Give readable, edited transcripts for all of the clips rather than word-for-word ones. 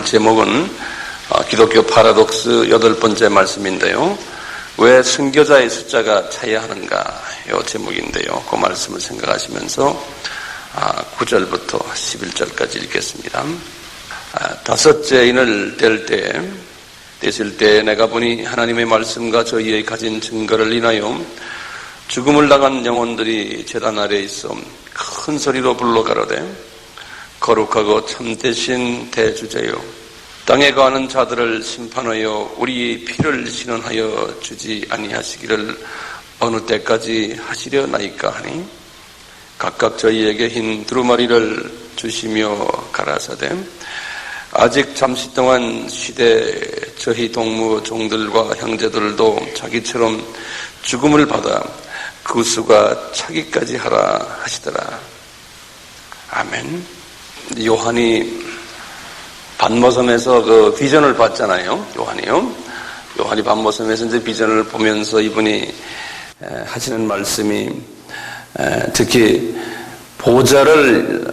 오늘 제목은 기독교 파라독스 8번째 말씀인데요. 왜 순교자의 숫자가 차야 하는가? 이 제목인데요. 그 말씀을 생각하시면서 9절부터 11절까지 읽겠습니다. 다섯째 인을 떼실 때 내가 보니 하나님의 말씀과 저희의 가진 증거를 인하여 죽음을 당한 영혼들이 제단 아래에 있어 큰 소리로 불러 가로되 거룩하고 참되신 대주제요 땅에 거하는 자들을 심판하여 우리 피를 신원하여 주지 아니하시기를 어느 때까지 하시려나이까 하니 각각 저희에게 흰 두루마리를 주시며 가라사대 아직 잠시 동안 쉬되 저희 동무 종들과 형제들도 자기처럼 죽음을 받아 그 수가 차기까지 하라 하시더라. 아멘. 요한이 반모섬에서 그 비전을 봤잖아요. 요한이 반모섬에서 이제 비전을 보면서 이분이 하시는 말씀이 특히 보좌를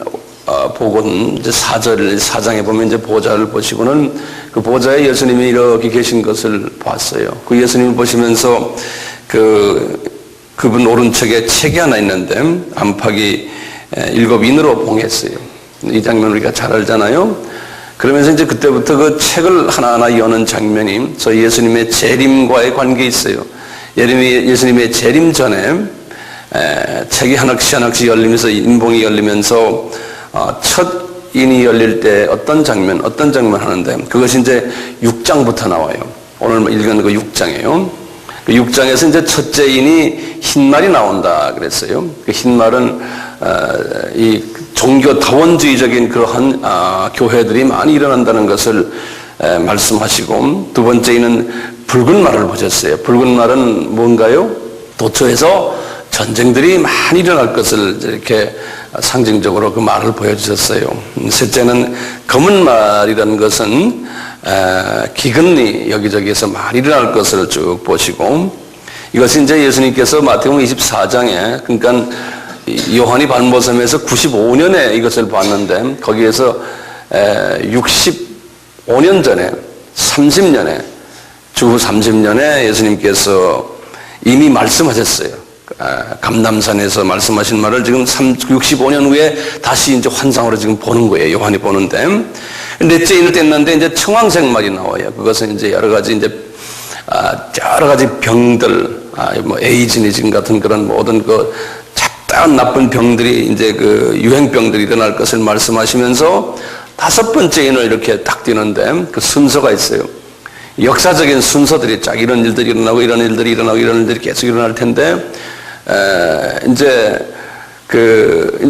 보고는 이제 4장에 보면 이제 보좌를 보시고는 그 보좌에 예수님이 이렇게 계신 것을 봤어요. 그 예수님을 보시면서 그분 오른쪽에 책이 하나 있는데 안팎이 7인으로 봉했어요. 이 장면 우리가 잘 알잖아요. 그러면서 이제 그때부터 그 책을 하나하나 여는 장면이 저희 예수님의 재림과의 관계에 있어요. 예수님의 재림 전에 책이 하나씩 열리면서 인봉이 열리면서 첫 인이 열릴 때 어떤 장면 하는데 그것이 이제 6장부터 나와요. 오늘 읽은 그 6장이에요. 그 6장에서 이제 첫째 인이 흰말이 나온다 그랬어요. 그 흰말은 이 종교 다원주의적인 그러한 교회들이 많이 일어난다는 것을 말씀하시고 두 번째 인은 붉은 말을 보셨어요. 붉은 말은 뭔가요? 도처에서 전쟁들이 많이 일어날 것을 이렇게 상징적으로 그 말을 보여주셨어요. 셋째는 검은 말이라는 것은 기근이 여기저기에서 많이 일어날 것을 쭉 보시고 이것이 이제 예수님께서 마태복음 24장에 그러니까 요한이 반모섬에서 95년에 이것을 봤는데 거기에서 65년 전에 30년에 주후 30년에 예수님께서 이미 말씀하셨어요. 감람산에서 말씀하신 말을 지금 65년 후에 다시 이제 환상으로 지금 보는 거예요. 요한이 보는데. 넷째 인을 뗐는데 이제 청황색 말이 나와요. 그것은 이제 여러 가지 병들, 뭐 에이즈니즘 같은 그런 모든 그 잡다한 나쁜 병들이 이제 그 유행병들이 일어날 것을 말씀하시면서 다섯 번째 인을 이렇게 딱 띄는데 그 순서가 있어요. 역사적인 순서들이 쫙 이런 일들이 일어나고 이런 일들이 일어나고 이런 일들이 계속 일어날 텐데 이제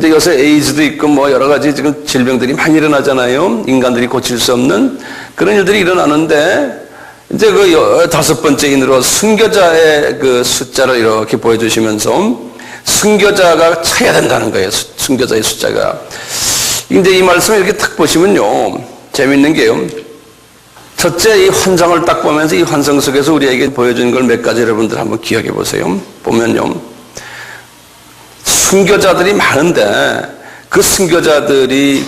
요새 에이즈도 있고 뭐 여러 가지 지금 질병들이 많이 일어나잖아요. 인간들이 고칠 수 없는 그런 일들이 일어나는데 이제 그 다섯 번째 인으로 순교자의 그 숫자를 이렇게 보여주시면서 순교자가 차야 된다는 거예요. 순교자의 숫자가. 근데 이 말씀을 이렇게 딱 보시면요. 재밌는 게요. 첫째 이 환상을 딱 보면서 이 환상 속에서 우리에게 보여주는 걸 몇 가지 여러분들 한번 기억해 보세요. 보면요. 순교자들이 많은데 그 순교자들이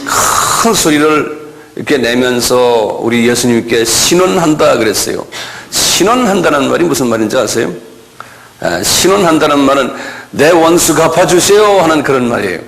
큰 소리를 이렇게 내면서 우리 예수님께 신원한다 그랬어요. 신원한다는 말이 무슨 말인지 아세요? 신원한다는 말은 내 원수 갚아주세요 하는 그런 말이에요.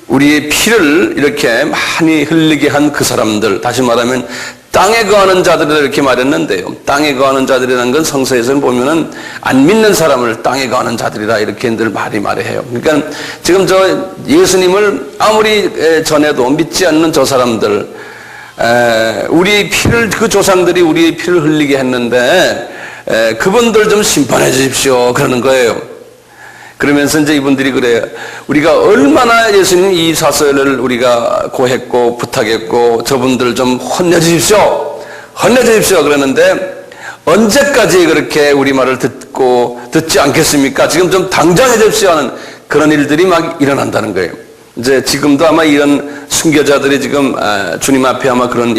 우리의 피를 이렇게 많이 흘리게 한 그 사람들, 다시 말하면 땅에 거하는 자들을 이렇게 말했는데요. 땅에 거하는 자들이라는 건 성서에서는 보면은 안 믿는 사람을 땅에 거하는 자들이라 이렇게 늘 말해요. 그러니까 지금 저 예수님을 아무리 전해도 믿지 않는 저 사람들, 우리 피를, 그 조상들이 우리의 피를 흘리게 했는데, 그분들 좀 심판해 주십시오. 그러는 거예요. 그러면서 이제 이분들이 그래요. 우리가 얼마나 예수님 이 사설을 우리가 고했고 부탁했고 저분들 좀 혼내주십시오. 그러는데 언제까지 그렇게 우리 말을 듣지 않겠습니까? 지금 좀 당장 해주십시오 하는 그런 일들이 막 일어난다는 거예요. 이제 지금도 아마 이런 순교자들이 지금 주님 앞에 아마 그런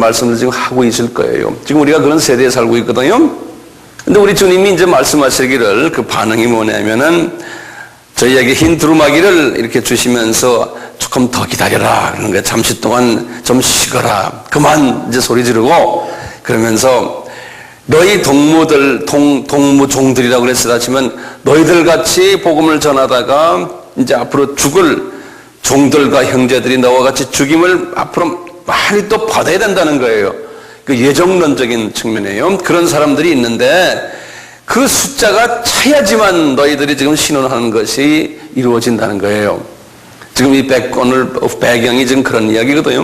말씀을 지금 하고 있을 거예요. 지금 우리가 그런 세대에 살고 있거든요. 근데 우리 주님이 이제 말씀하시기를 그 반응이 뭐냐면은 저희에게 흰 두루마기를 이렇게 주시면서 조금 더 기다려라. 그러는 거예요. 잠시 동안 좀 쉬거라. 그만 이제 소리 지르고 그러면서 너희 동무종들이라고 그랬어야 하지만 너희들 같이 복음을 전하다가 이제 앞으로 죽을 종들과 형제들이 너와 같이 죽임을 앞으로 많이 또 받아야 된다는 거예요. 그 예정론적인 측면이에요. 그런 사람들이 있는데 그 숫자가 차야지만 너희들이 지금 신원하는 것이 이루어진다는 거예요. 지금 이 오늘 배경이 지금 그런 이야기거든요.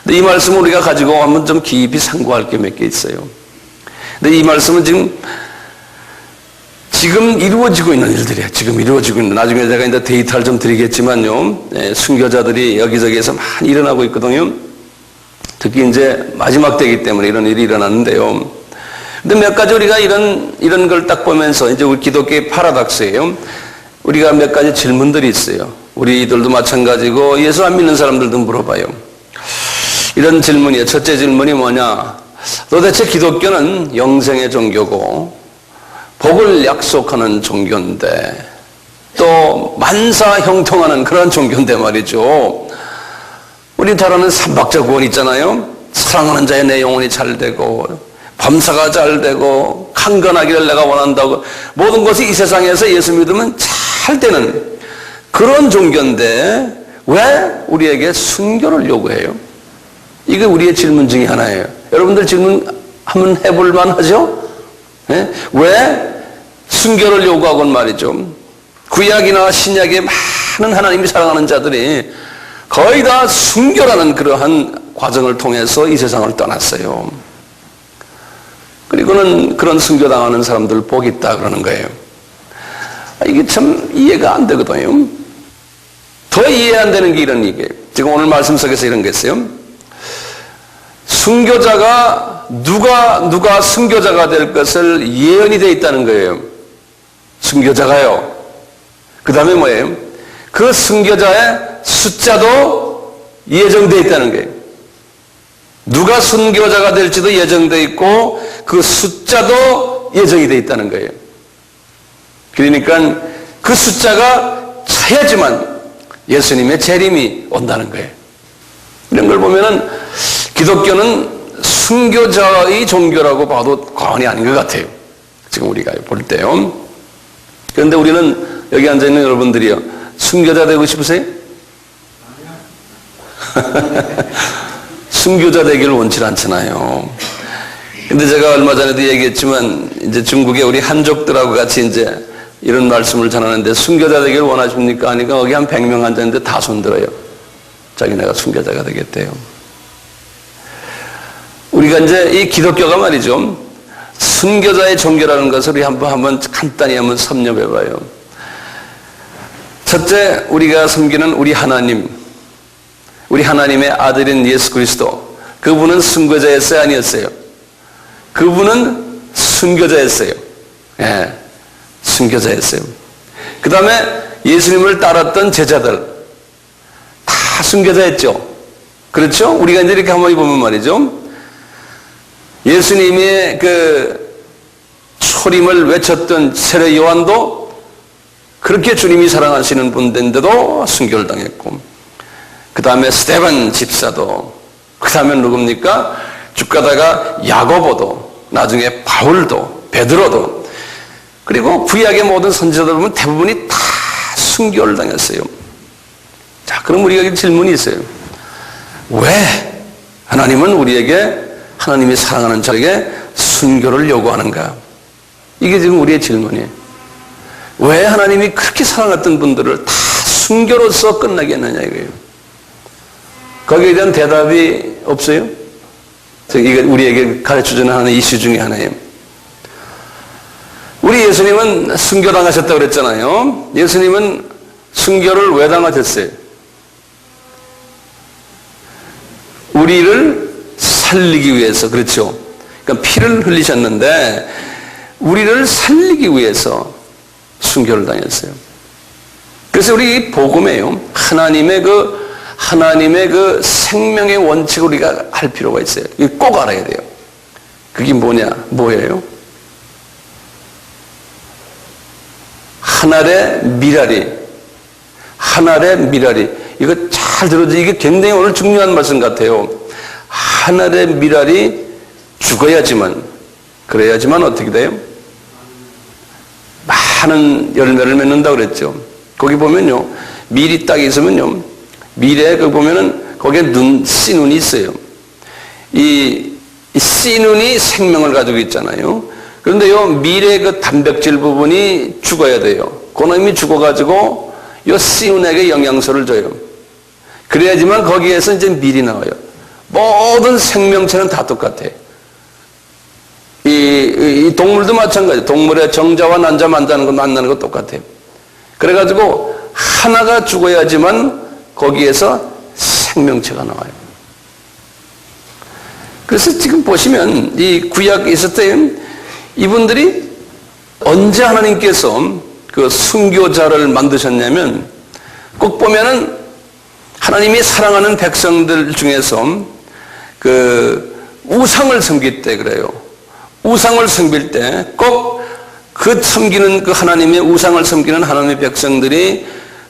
근데 이 말씀을 우리가 가지고 한번 좀 깊이 상고할 게 몇 개 있어요. 근데 이 말씀은 지금 이루어지고 있는 일들이에요. 지금 이루어지고 있는, 나중에 제가 이제 데이터를 좀 드리겠지만요. 순교자들이 여기저기에서 많이 일어나고 있거든요. 특히 이제 마지막 때이기 때문에 이런 일이 일어났는데요. 근데 몇 가지 우리가 이런 걸 딱 보면서 이제 우리 기독교의 파라닥스예요. 우리가 몇 가지 질문들이 있어요. 우리들도 마찬가지고 예수 안 믿는 사람들도 물어봐요. 이런 질문이에요. 첫째 질문이 뭐냐? 도대체 기독교는 영생의 종교고 복을 약속하는 종교인데 또 만사 형통하는 그런 종교인데 말이죠. 우리 잘 아는 삼박자 구원 있잖아요. 사랑하는 자의 내 영혼이 잘 되고 범사가 잘 되고 강건하기를 내가 원한다고 모든 것이 이 세상에서 예수 믿으면 잘 되는 그런 종교인데 왜 우리에게 순교를 요구해요? 이게 우리의 질문 중에 하나예요. 여러분들 질문 한번 해볼 만하죠? 네? 왜 순교를 요구하건 말이죠. 구약이나 신약의 많은 하나님이 사랑하는 자들이 거의 다 순교라는 그러한 과정을 통해서 이 세상을 떠났어요. 그리고는 그런 순교당하는 사람들 복이 있다 그러는 거예요. 이게 참 이해가 안 되거든요. 더 이해 안 되는 게 이런 얘기예요. 지금 오늘 말씀 속에서 이런 게 있어요. 순교자가 누가 순교자가 될 것을 예언이 되어 있다는 거예요. 순교자가요. 그 다음에 뭐예요? 그 순교자의 숫자도 예정되어 있다는 거예요. 누가 순교자가 될지도 예정되어 있고 그 숫자도 예정이 되어 있다는 거예요. 그러니까 그 숫자가 차야지만 예수님의 재림이 온다는 거예요. 이런 걸 보면은 기독교는 순교자의 종교라고 봐도 과언이 아닌 것 같아요. 지금 우리가 볼 때요. 그런데 우리는 여기 앉아있는 여러분들이요. 순교자 되고 싶으세요? 순교자 되기를 원치 않잖아요. 근데 제가 얼마 전에도 얘기했지만 이제 중국의 우리 한족들하고 같이 이제 이런 말씀을 전하는데 순교자 되기를 원하십니까? 하니까 거기 한 100명 앉았는데 다 손들어요. 자기네가 순교자가 되겠대요. 우리가 이제 이 기독교가 말이죠. 순교자의 종교라는 것을 우리 한번 간단히 한번 섭렵해봐요. 첫째, 우리가 섬기는 우리 하나님, 우리 하나님의 아들인 예수 그리스도, 그분은 순교자였어요, 아니었어요? 그분은 순교자였어요. 예, 순교자였어요. 그 다음에 예수님을 따랐던 제자들 다 순교자였죠. 그렇죠? 우리가 이제 이렇게 한번 보면 말이죠. 예수님의 그 초림을 외쳤던 세례 요한도 그렇게 주님이 사랑하시는 분인데도 순교를 당했고, 그 다음에 스데반 집사도, 그 다음에 누굽니까? 죽가다가 야고보도, 나중에 바울도, 베드로도, 그리고 구약의 모든 선지자들 보면 대부분이 다 순교를 당했어요. 자, 그럼 우리에게 질문이 있어요. 왜 하나님은 우리에게, 하나님이 사랑하는 자에게 순교를 요구하는가? 이게 지금 우리의 질문이에요. 왜 하나님이 그렇게 사랑했던 분들을 다 순교로서 끝나게 했느냐 이거예요. 거기에 대한 대답이 없어요? 이게 우리에게 가르쳐주는 하나의 이슈 중에 하나예요. 우리 예수님은 순교당하셨다고 그랬잖아요. 예수님은 순교를 왜 당하셨어요? 우리를 살리기 위해서, 그렇죠? 그러니까 피를 흘리셨는데 우리를 살리기 위해서 순교를 당했어요. 그래서 우리 복음이에요. 하나님의 그 생명의 원칙을 우리가 할 필요가 있어요. 이거 꼭 알아야 돼요. 그게 뭐예요? 한 알의 미랄이, 한 알의 미랄이, 이거 잘 들어주세요. 이게 굉장히 오늘 중요한 말씀 같아요. 한 알의 미랄이 죽어야지만, 그래야지만 어떻게 돼요? 많은 열매를 맺는다고 그랬죠. 거기 보면요, 밀이 딱 있으면요, 밀에 그 보면은 거기에 씨눈이 있어요. 이 씨눈이 생명을 가지고 있잖아요. 그런데 요 밀의 그 단백질 부분이 죽어야 돼요. 그놈이 죽어가지고 요 씨눈에게 영양소를 줘요. 그래야지만 거기에서 이제 밀이 나와요. 모든 생명체는 다 똑같아요. 이 동물도 마찬가지예요. 동물의 정자와 난자 만나는 거 똑같아요. 그래가지고 하나가 죽어야지만 거기에서 생명체가 나와요. 그래서 지금 보시면 이 구약 있을 때 이분들이 언제 하나님께서 그 순교자를 만드셨냐면 꼭 보면은 하나님이 사랑하는 백성들 중에서 그 우상을 섬길 때 그래요. 우상을 섬길 때 꼭 그 섬기는 그 하나님의 우상을 섬기는 하나님의 백성들이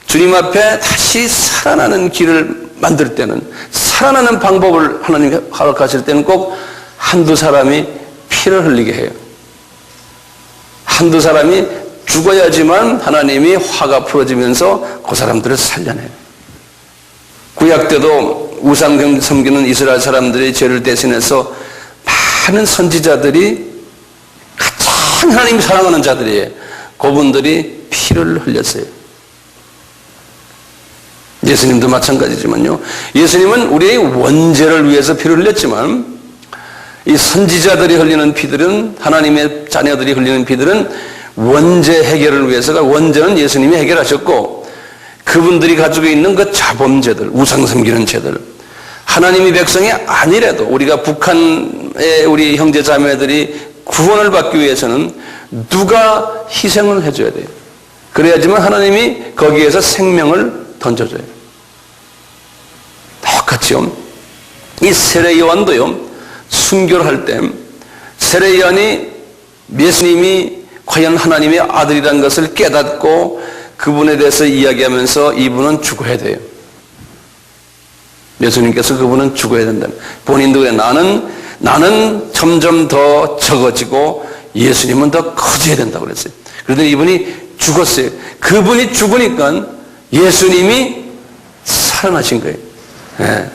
주님 앞에 다시 살아나는 길을 만들 때는, 살아나는 방법을 하나님이 허락하실 때는 꼭 한두 사람이 피를 흘리게 해요. 한두 사람이 죽어야지만 하나님이 화가 풀어지면서 그 사람들을 살려내요. 구약 때도 우상 섬기는 이스라엘 사람들의 죄를 대신해서 많은 선지자들이 가장 하나님이 사랑하는 자들이에요. 그분들이 피를 흘렸어요. 예수님도 마찬가지지만요. 예수님은 우리의 원죄를 위해서 피를 흘렸지만 이 선지자들이 흘리는 피들은, 하나님의 자녀들이 흘리는 피들은 원죄 해결을 위해서가, 원죄는 예수님이 해결하셨고 그분들이 가지고 있는 그 자범죄들, 우상 섬기는 죄들, 하나님이 백성이 아니래도 우리가 북한의 우리 형제 자매들이 구원을 받기 위해서는 누가 희생을 해줘야 돼요. 그래야지만 하나님이 거기에서 생명을 던져줘요. 똑같이요. 이 세례 요한도요, 순교를 할 때 세례 요한이 예수님이 과연 하나님의 아들이라는 것을 깨닫고 그분에 대해서 이야기하면서 이분은 죽어야 돼요. 예수님께서 그분은 죽어야 된다. 본인도 왜 나는 점점 더 적어지고 예수님은 더 커져야 된다고 그랬어요. 그런데 이분이 죽었어요. 그분이 죽으니까 예수님이 살아나신 거예요. 네.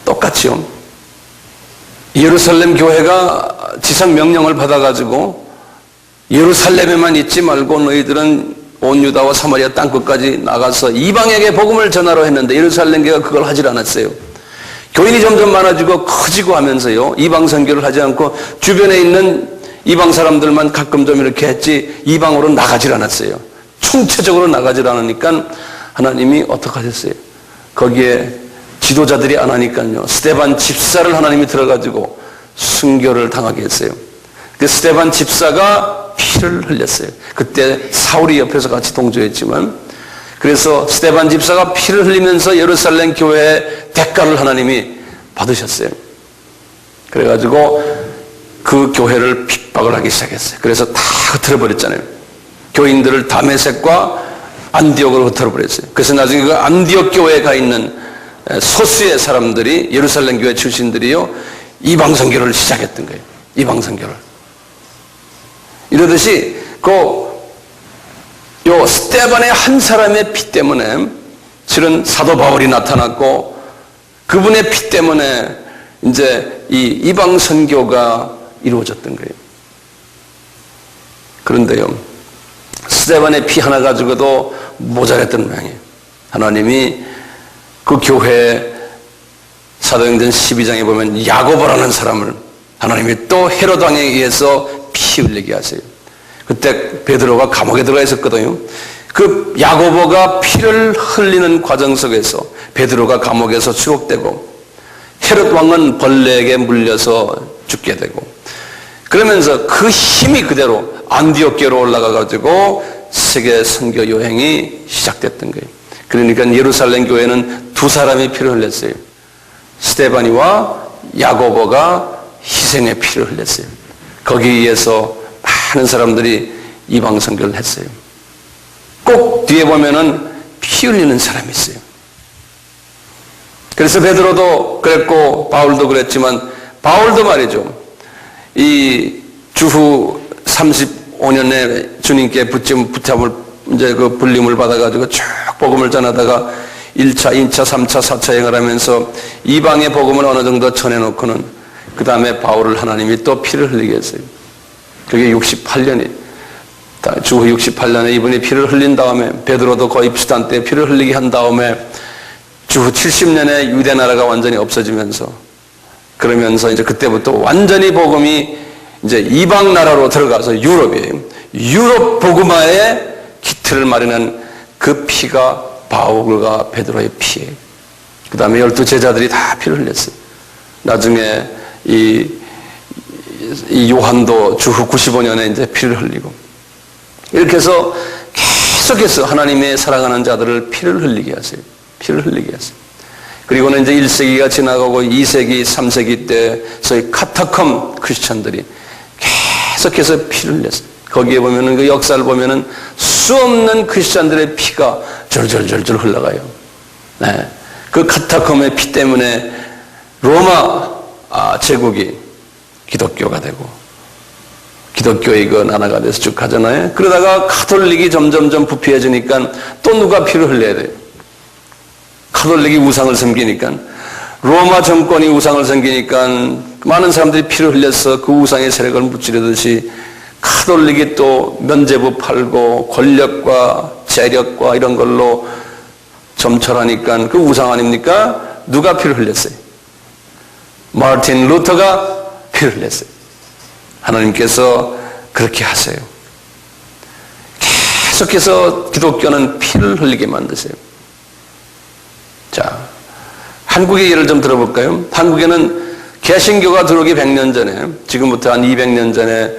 똑같이요. 예루살렘 교회가 지상 명령을 받아가지고 예루살렘에만 있지 말고 너희들은 온 유다와 사마리아 땅끝까지 나가서 이방에게 복음을 전하러 했는데 예루살렘 교회가 그걸 하질 않았어요. 교인이 점점 많아지고 커지고 하면서요, 이방 선교를 하지 않고 주변에 있는 이방 사람들만 가끔 좀 이렇게 했지 이방으로 나가질 않았어요. 총체적으로 나가질 않으니까 하나님이 어떻게 하셨어요? 거기에 지도자들이 안 하니까요, 스데반 집사를 하나님이 들어가지고 순교를 당하게 했어요. 그 스데반 집사가 피를 흘렸어요. 그때 사울이 옆에서 같이 동조했지만, 그래서 스데반 집사가 피를 흘리면서 예루살렘 교회의 대가를 하나님이 받으셨어요. 그래가지고 그 교회를 핍박을 하기 시작했어요. 그래서 다 흩어버렸잖아요. 교인들을 다메섹과 안디옥으로 흩어버렸어요. 그래서 나중에 그 안디옥 교회에 가 있는 소수의 사람들이, 예루살렘 교회 출신들이요, 이방 선교를 시작했던 거예요. 이방 선교를. 이러듯이 요 스데반의 한 사람의 피 때문에 실은 사도 바울이 나타났고, 그분의 피 때문에 이제 이 이방 선교가 이루어졌던 거예요. 그런데요, 스데반의 피 하나 가지고도 모자랐던 모양이에요. 하나님이 그 교회 사도행전 12장에 보면 야고보라는 사람을 하나님이 또 헤롯 왕에 의해서 피 흘리게 하세요. 그때 베드로가 감옥에 들어가 있었거든요. 그 야고보가 피를 흘리는 과정 속에서 베드로가 감옥에서 추록되고, 헤롯 왕은 벌레에게 물려서 죽게 되고, 그러면서 그 힘이 그대로 안디옥교로 올라가가지고 세계 선교 여행이 시작됐던 거예요. 그러니까 예루살렘 교회는 두 사람이 피를 흘렸어요. 스데반이와 야고보가 희생의 피를 흘렸어요. 거기에 의해서 많은 사람들이 이방 선교를 했어요. 꼭 뒤에 보면은 피 흘리는 사람이 있어요. 그래서 베드로도 그랬고 바울도 그랬지만, 바울도 말이죠, 이 주후 35년에 주님께 붙잡을 이제 그 불림을 받아가지고 쭉 복음을 전하다가 1차, 2차, 3차, 4차 행을 하면서 이방의 복음을 어느 정도 전해놓고는 그 다음에 바울을 하나님이 또 피를 흘리게 했어요. 그게 68년이, 주후 68년에 이분이 피를 흘린 다음에, 베드로도 거의 비슷한 때 피를 흘리게 한 다음에 주후 70년에 유대 나라가 완전히 없어지면서, 그러면서 이제 그때부터 완전히 복음이 이제 이방 나라로 들어가서 유럽이에요. 유럽 복음화의 기틀을 마련한 그 피가 바울과 베드로의 피예요. 그 다음에 12 제자들이 다 피를 흘렸어요. 나중에 이 요한도 주후 95년에 이제 피를 흘리고, 이렇게 해서 계속해서 하나님의 사랑하는 자들을 피를 흘리게 하세요. 피를 흘리게 하세요. 그리고는 이제 1세기가 지나가고 2세기, 3세기 때 소위 카타콤 크리스천들이 계속해서 피를 흘렸어요. 거기에 보면은 그 역사를 보면은 수없는 크리스천들의 피가 절절절절 흘러가요. 네. 그 카타콤의 피 때문에 로마 제국이 기독교가 되고, 기독교의 그 나라가 돼서 쭉 가잖아요. 그러다가 가톨릭이 점점점 부패해지니까 또 누가 피를 흘려야 돼요. 가톨릭이 우상을 섬기니까, 로마 정권이 우상을 섬기니까 많은 사람들이 피를 흘려서 그 우상의 세력을 무찌르듯이 가톨릭이 또 면죄부 팔고 권력과 재력과 이런 걸로 점철하니까 그 우상 아닙니까? 누가 피를 흘렸어요? 마르틴 루터가 피를 흘렸어요. 하나님께서 그렇게 하세요. 계속해서 기독교는 피를 흘리게 만드세요. 자, 한국의 예를 좀 들어볼까요? 한국에는 개신교가 들어오기 100년 전에, 지금부터 한 200년 전에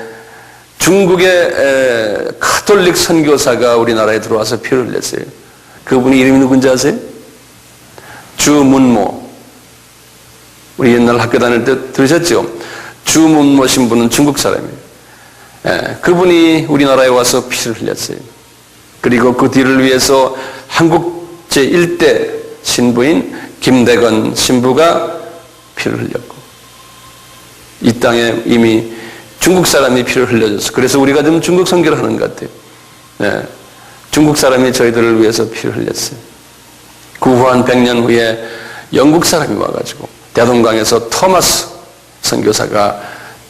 중국의 가톨릭 선교사가 우리나라에 들어와서 피를 흘렸어요. 그분이 이름이 누군지 아세요? 주문모. 우리 옛날 학교 다닐 때 들으셨죠? 주문모 신부는 중국 사람이에요. 그분이 우리나라에 와서 피를 흘렸어요. 그리고 그 뒤를 위해서 한국 제1대 신부인 김대건 신부가 피를 흘렸고, 이 땅에 이미 중국 사람이 피를 흘려줬어. 그래서 우리가 지금 중국 선교를 하는 것 같아요. 네. 중국 사람이 저희들을 위해서 피를 흘렸어요. 그 후 한 100년 후에 영국 사람이 와가지고 대동강에서 토마스 선교사가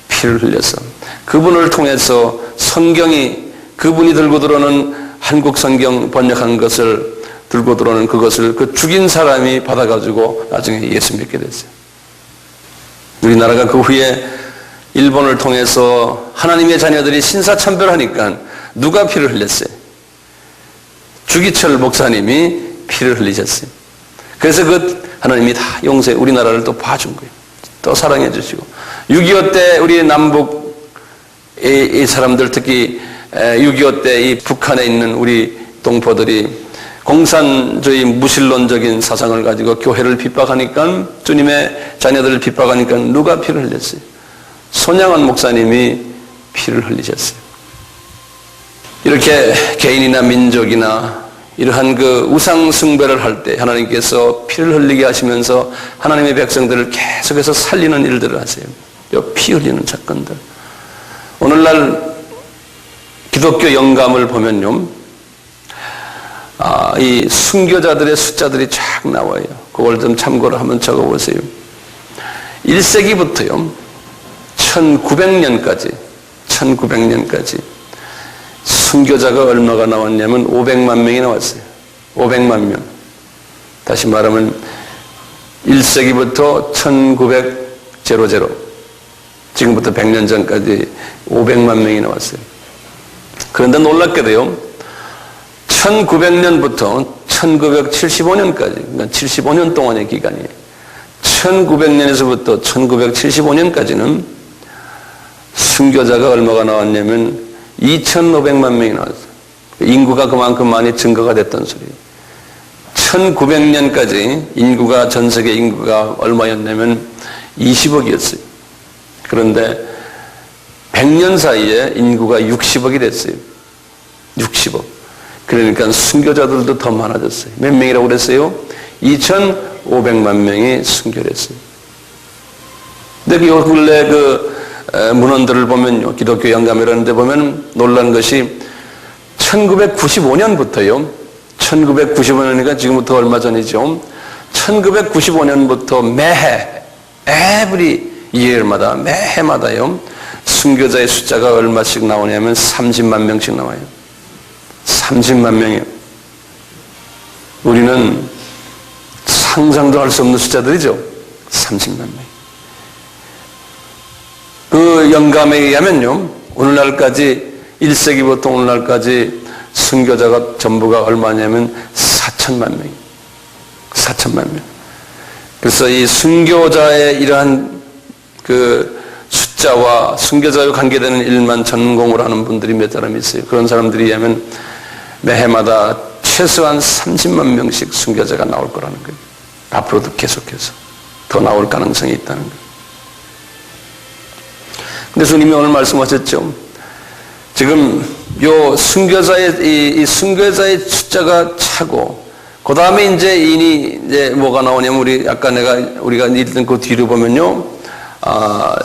피를 흘려서, 그분을 통해서 성경이, 그분이 들고 들어오는 한국 성경 번역한 것을 들고 들어오는 그것을 그 죽인 사람이 받아가지고 나중에 예수 믿게 됐어요. 우리나라가 그 후에 일본을 통해서 하나님의 자녀들이 신사참배하니까 누가 피를 흘렸어요? 주기철 목사님이 피를 흘리셨어요. 그래서 그 하나님이 다 용서해, 우리나라를 또 봐준 거예요. 또 사랑해 주시고, 6.25 때 우리 남북 이 사람들, 특히 6.25 때 이 북한에 있는 우리 동포들이 공산주의 무신론적인 사상을 가지고 교회를 핍박하니까, 주님의 자녀들을 핍박하니까 누가 피를 흘렸어요? 손양원 목사님이 피를 흘리셨어요. 이렇게 개인이나 민족이나 이러한 그 우상 숭배를 할 때 하나님께서 피를 흘리게 하시면서 하나님의 백성들을 계속해서 살리는 일들을 하세요. 이 피 흘리는 사건들. 오늘날 기독교 영감을 보면요, 이 순교자들의 숫자들이 쫙 나와요. 그걸 좀 참고를 한번 적어보세요. 1세기부터요, 1900년까지 순교자가 얼마가 나왔냐면 500만 명이 나왔어요. 500만 명. 다시 말하면 1세기부터 1900, 지금부터 100년 전까지 500만 명이 나왔어요. 그런데 놀랍게도요, 1900년부터 1975년까지, 그러니까 75년 동안의 기간이에요. 1900년에서부터 1975년까지는 순교자가 얼마가 나왔냐면 2,500만 명이 나왔어요. 인구가 그만큼 많이 증가가 됐던 소리예요. 1900년까지 인구가, 전 세계 인구가 얼마였냐면 20억이었어요. 그런데 100년 사이에 인구가 60억이 됐어요. 60억. 그러니까 순교자들도 더 많아졌어요. 몇 명이라고 그랬어요? 2,500만 명이 순교를 했어요. 근데 요 근래 문헌들을 보면요, 기독교 영감 이런 데 보면 놀란 것이 1995년부터요, 1995년이니까 지금부터 얼마 전이죠. 1995년부터 매해, every year마다, 매해마다요, 순교자의 숫자가 얼마씩 나오냐면 30만 명씩 나와요. 30만 명이요. 우리는 상상도 할 수 없는 숫자들이죠. 30만 명. 그 영감에 의하면요, 오늘날까지 1세기부터 오늘날까지 순교자가 전부가 얼마냐면 4천만 명이에요. 4천만 명. 그래서 이 순교자의 이러한 그 숫자와 순교자와 관계되는 일만 전공을 하는 분들이 몇 사람 있어요. 그런 사람들이 의하면 매해마다 최소한 30만 명씩 순교자가 나올 거라는 거예요. 앞으로도 계속해서 더 나올 가능성이 있다는 거예요. 근데 주님이 오늘 말씀하셨죠. 지금 요 순교자의 이 순교자의 숫자가 차고, 그 다음에 이제 뭐가 나오냐면 우리가 읽던 그 뒤로 보면요,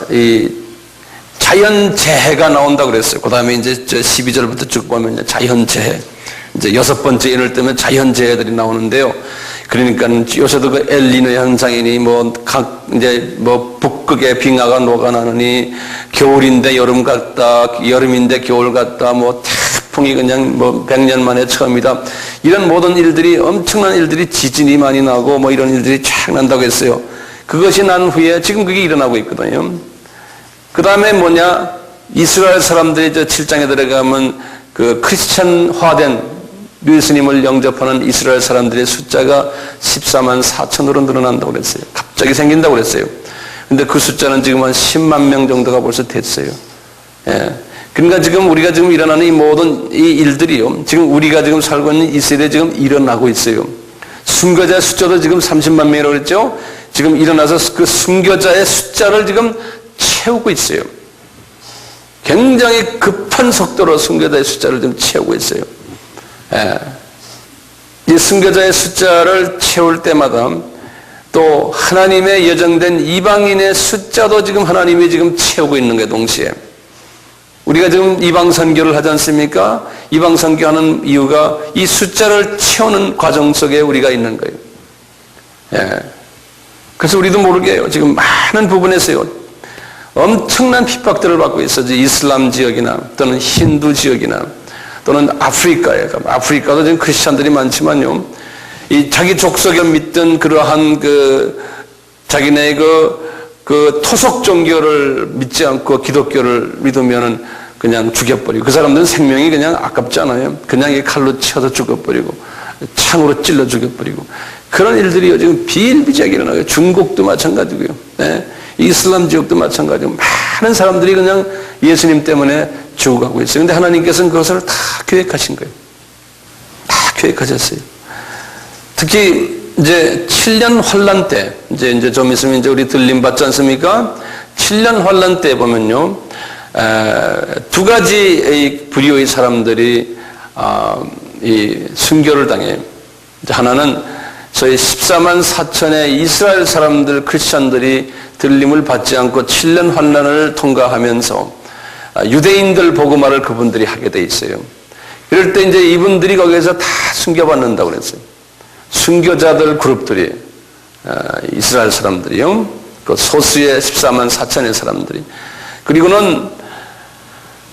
이 자연재해가 나온다 그랬어요. 그 다음에 이제 12절부터 쭉 보면요, 자연재해. 이제 6번째 인을 뜨면 자연재해들이 나오는데요. 그러니까 요새도 그 엘니노 현상이니 이제 북극의 빙하가 녹아나느니, 겨울인데 여름 같다, 여름인데 겨울 같다, 태풍이 그냥 100년 만에 처음이다. 이런 모든 일들이, 엄청난 일들이, 지진이 많이 나고 이런 일들이 쫙 난다고 했어요. 그것이 난 후에 지금 그게 일어나고 있거든요. 그 다음에 이스라엘 사람들이 7장에 들어가면 그 크리스찬화된 예수님을 영접하는 이스라엘 사람들의 숫자가 14만 4천으로 늘어난다고 그랬어요. 갑자기 생긴다고 그랬어요. 근데 그 숫자는 지금 한 10만 명 정도가 벌써 됐어요. 예. 그러니까 지금 우리가 지금 일어나는 이 모든 이 일들이요, 지금 우리가 지금 살고 있는 이 세대에 지금 일어나고 있어요. 순교자의 숫자도 지금 30만 명이라고 그랬죠? 지금 일어나서 그 순교자의 숫자를 지금 채우고 있어요. 굉장히 급한 속도로 순교자의 숫자를 지금 채우고 있어요. 예. 이 순교자의 숫자를 채울 때마다 또 하나님의 예정된 이방인의 숫자도 지금 하나님이 지금 채우고 있는 게 동시에, 우리가 지금 이방 선교를 하지 않습니까? 이방 선교하는 이유가 이 숫자를 채우는 과정 속에 우리가 있는 거예요. 예. 그래서 우리도 모르게요, 지금 많은 부분에서요, 엄청난 핍박들을 받고 있어요. 이슬람 지역이나 또는 힌두 지역이나 또는 아프리카도 지금 크리스찬들이 많지만요, 이 자기 족속에 믿던 그러한 자기네의 그 토속 종교를 믿지 않고 기독교를 믿으면은 그냥 죽여버리고, 그 사람들은 생명이 그냥 아깝잖아요. 그냥 이 칼로 쳐서 죽여버리고, 창으로 찔러 죽여버리고, 그런 일들이 지금 비일비재하게 일어나요. 중국도 마찬가지고요. 네? 이슬람 지역도 마찬가지고, 많은 사람들이 그냥 예수님 때문에 죽어가고 있어요. 근데 하나님께서는 그것을 다 계획하신 거예요. 다 계획하셨어요. 특히 이제 7년 환란 때, 이제 좀 있으면 이제 우리 들림 받지 않습니까? 7년 환란 때 보면요, 두 가지 부류의 사람들이 이 순교를 당해요. 하나는 저희 14만 4천의 이스라엘 사람들, 크리스찬들이 들림을 받지 않고 7년 환란을 통과하면서 유대인들 복음화를 그분들이 하게 돼 있어요. 이럴 때 이제 이분들이 거기에서 다 순교받는다고 그랬어요. 순교자들 그룹들이, 이스라엘 사람들이요, 그 소수의 14만 4천의 사람들이, 그리고는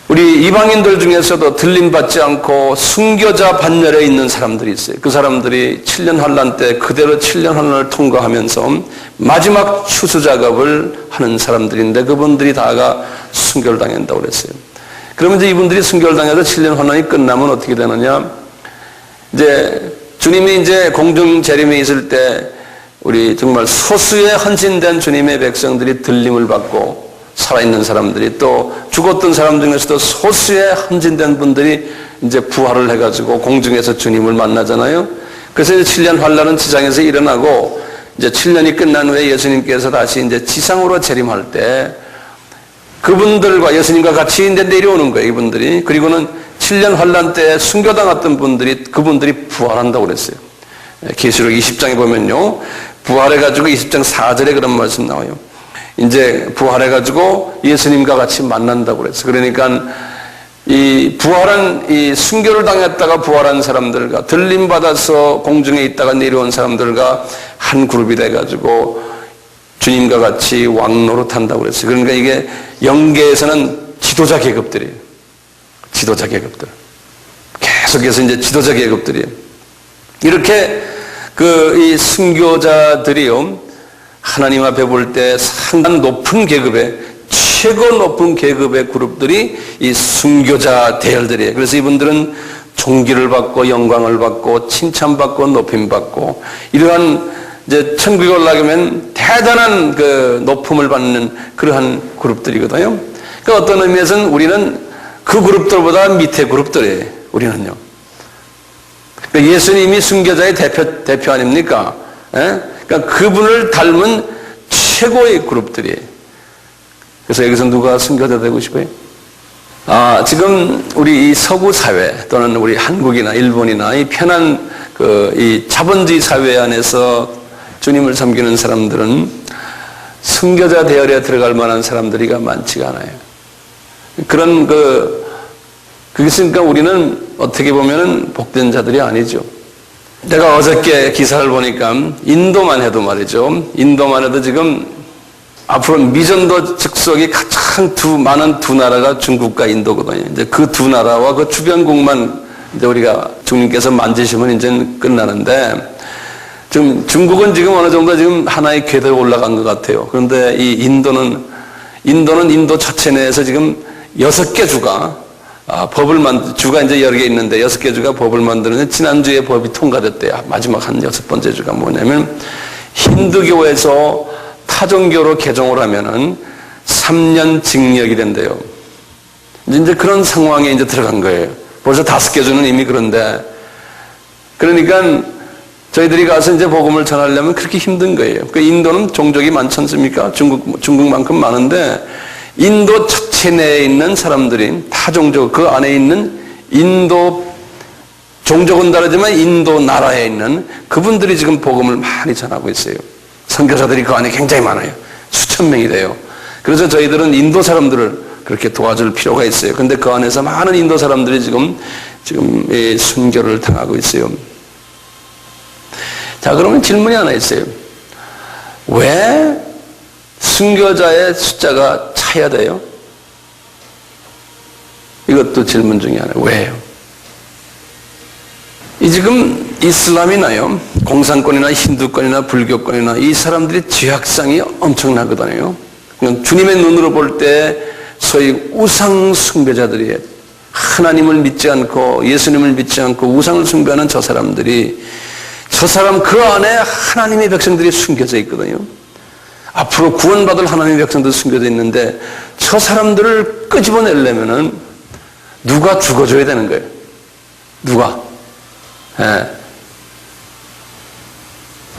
우리 이방인들 중에서도 들림받지 않고 순교자 반열에 있는 사람들이 있어요. 그 사람들이 7년 환란 때 그대로 7년 환란을 통과하면서 마지막 추수 작업을 하는 사람들인데, 그분들이 다가 순교를 당한다고 그랬어요. 그러면 이제 이분들이 순교를 당해서 7년 환란이 끝나면 어떻게 되느냐? 이제 주님이 이제 공중 재림에 있을 때 우리 정말 소수의 헌신된 주님의 백성들이 들림을 받고, 살아있는 사람들이, 또 죽었던 사람 중에서도 소수의 헌신된 분들이 이제 부활을 해가지고 공중에서 주님을 만나잖아요. 그래서 이제 7년 환란은 지상에서 일어나고, 이제 7년이 끝난 후에 예수님께서 다시 이제 지상으로 재림할 때 그분들과 예수님과 같이 이제 내려오는 거예요, 이분들이. 그리고는 7년 환란 때 순교당했던 그분들이 부활한다고 그랬어요. 계시록 20장에 보면요, 부활해가지고 20장 4절에 그런 말씀 나와요. 이제 부활해가지고 예수님과 같이 만난다고 그랬어요. 그러니까 이 부활한, 이 순교를 당했다가 부활한 사람들과 들림받아서 공중에 있다가 내려온 사람들과 한 그룹이 돼가지고 주님과 같이 왕노릇한다고 그랬어요. 그러니까 이게 영계에서는 지도자 계급들이에요. 지도자 계급들. 계속해서 이제 지도자 계급들이에요. 이렇게 이 순교자들이요, 하나님 앞에 볼 때 상당히 높은 계급의, 최고 높은 계급의 그룹들이 이 순교자 대열들이에요. 그래서 이분들은 존귀를 받고 영광을 받고 칭찬받고 높임받고 이러한 이제 천국에 올라가면 대단한 그 높음을 받는 그러한 그룹들이거든요. 그러니까 어떤 의미에서는 우리는 그 그룹들보다 밑에 그룹들이에요. 우리는요. 그러니까 예수님이 순교자의 대표 아닙니까? 예? 그러니까 그분을 닮은 최고의 그룹들이에요. 그래서 여기서 누가 순교자 되고 싶어요? 지금 우리 이 서구 사회 또는 우리 한국이나 일본이나 이 편한 이 자본주의 사회 안에서 주님을 섬기는 사람들은 순교자 대열에 들어갈 만한 사람들이가 많지가 않아요. 그런 그러니까 우리는 어떻게 보면은 복된 자들이 아니죠. 내가 어저께 기사를 보니까 인도만 해도 말이죠. 인도만 해도 지금 앞으로 미전도 직속이 가장 많은 두 나라가 중국과 인도거든요. 이제 그 두 나라와 그 주변국만 이제 우리가 주님께서 만지시면 이제 끝나는데, 지금 중국은 지금 어느 정도 지금 하나의 궤도에 올라간 것 같아요. 그런데 이 인도는 인도 자체 내에서 지금 6개 주가 주가 이제 여러 개 있는데 6개 주가 법을 만드는데 지난주에 법이 통과됐대요. 마지막 한 6번째 주가 뭐냐면 힌두교에서 타종교로 개종을 하면은 3년 징역이 된대요. 이제 그런 상황에 이제 들어간 거예요. 벌써 5개 주는 이미 그런데. 그러니까 저희들이 가서 이제 복음을 전하려면 그렇게 힘든 거예요. 그 인도는 종족이 많지 않습니까? 중국만큼 많은데 인도 자체 내에 있는 사람들이 타종족, 그 안에 있는 인도 종족은 다르지만 인도 나라에 있는 그분들이 지금 복음을 많이 전하고 있어요. 선교사들이 그 안에 굉장히 많아요. 수천 명이 돼요. 그래서 저희들은 인도 사람들을 그렇게 도와줄 필요가 있어요. 근데 그 안에서 많은 인도 사람들이 지금 순교를 당하고 있어요. 자, 그러면 질문이 하나 있어요. 왜 순교자의 숫자가 차야 돼요? 이것도 질문 중에 하나예요. 왜요? 지금 이슬람이나요, 공산권이나 힌두권이나 불교권이나 이 사람들이 죄악상이 엄청나거든요. 주님의 눈으로 볼 때 소위 우상 숭배자들이, 하나님을 믿지 않고 예수님을 믿지 않고 우상을 숭배하는 저 사람들이, 그 안에 하나님의 백성들이 숨겨져 있거든요. 앞으로 구원받을 하나님의 백성들 숨겨져 있는데 저 사람들을 끄집어내려면은 누가 죽어줘야 되는 거예요. 누가?